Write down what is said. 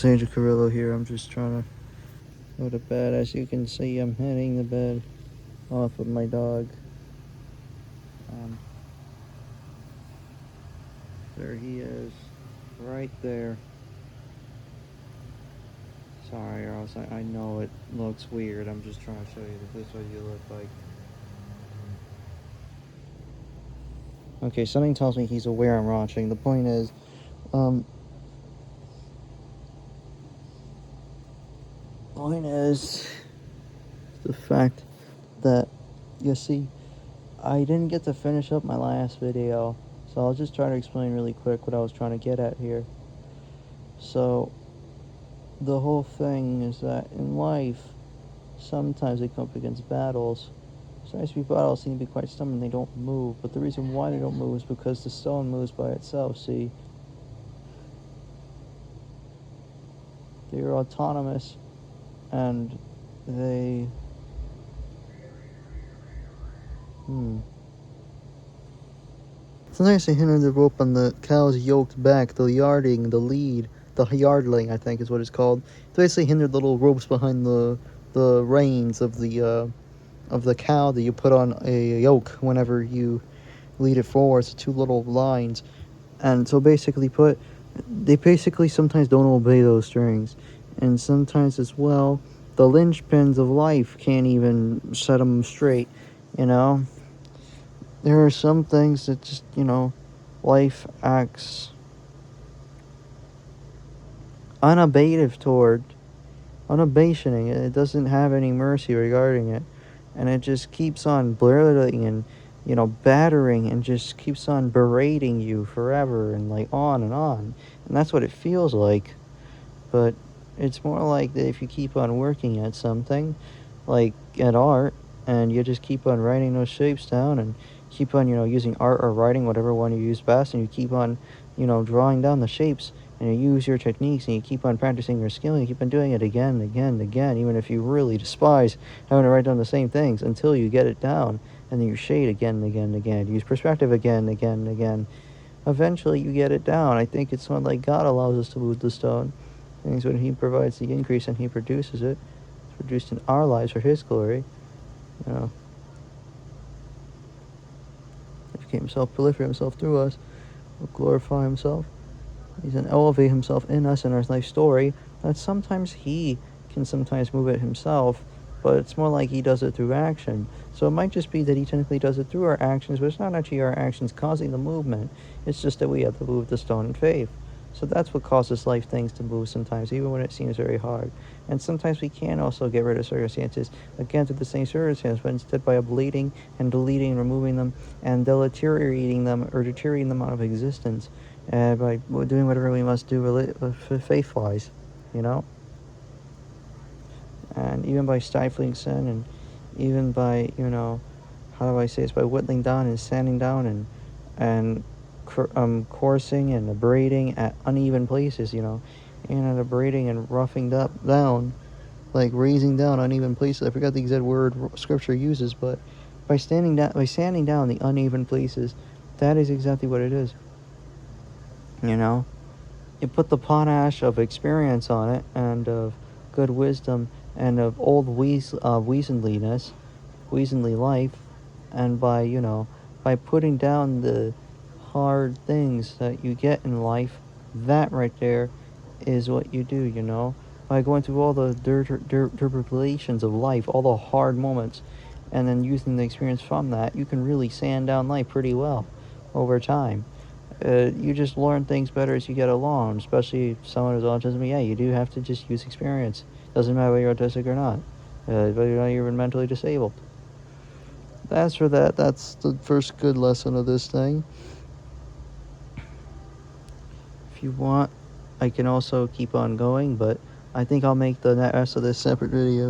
Angel Carrillo here. I'm just trying to go to bed. As you can see, I'm heading the bed off of my dog. And there he is, right there. Sorry, Ross, I know it looks weird. I'm just trying to show you that this is what you look like. Okay, something tells me he's aware I'm watching. The point is, the fact that, you see, I didn't get to finish up my last video, so I'll just try to explain really quick what I was trying to get at here. So, the whole thing is that in life, sometimes we come up against battles. Sometimes these battles seem to be quite stubborn, they don't move, but the reason why they don't move is because the stone moves by itself, see? They're autonomous, and they... Sometimes they hinder the rope on the cow's yoked back, the yarding, the lead, the yardling, I think is what it's called. They basically hinder the little ropes behind the reins of the cow that you put on a yoke whenever you lead it forward. It's two little lines, and so they basically sometimes don't obey those strings, and sometimes as well the linchpins of life can't even set them straight. There are some things that just, life acts unabating. It doesn't have any mercy regarding it. And it just keeps on belittling and, battering and just keeps on berating you forever and, on and on. And that's what it feels like. But it's more like that if you keep on working at something, like at art, and you just keep on writing those shapes down and keep on, using art or writing, whatever one you use best, and you keep on, drawing down the shapes, and you use your techniques, and you keep on practicing your skill, and you keep on doing it again and again and again, even if you really despise having to write down the same things until you get it down, and then you shade again and again and again, use perspective again and again and again. Eventually you get it down. I think it's not like God allows us to move the stone. Things when he provides the increase and he produces it. It's produced in our lives for his glory. He became himself, proliferate himself through us, will glorify himself. He's going to elevate himself in us in our life story. That sometimes he can sometimes move it himself, but it's more like he does it through action. So it might just be that he technically does it through our actions, but it's not actually our actions causing the movement. It's just that we have to move the stone in faith. So that's what causes life things to move sometimes, even when it seems very hard. And sometimes we can also get rid of circumstances, again, through the same circumstance, but instead by bleeding and deleting and removing them and deteriorating them out of existence, by doing whatever we must do faith-wise, And even by stifling sin, and even by, how do I say this, by whittling down and sanding down and coursing and abrading at uneven places, and abrading and roughing down, like raising down uneven places. I forgot the exact word scripture uses, but by sanding down the uneven places, that is exactly what it is. You put the potash of experience on it, and of good wisdom, and of old weazenly life, and by putting down the hard things that you get in life, that right there is what you do, by going through all the tribulations of life, all the hard moments, and then using the experience from that, you can really sand down life pretty well over time. You just learn things better as you get along, especially if someone who's autism. Yeah, you do have to just use experience. Doesn't matter whether you're autistic or not, whether you're not even mentally disabled. That's the first good lesson of this thing. If you want, I can also keep on going, but I think I'll make the rest of this separate video.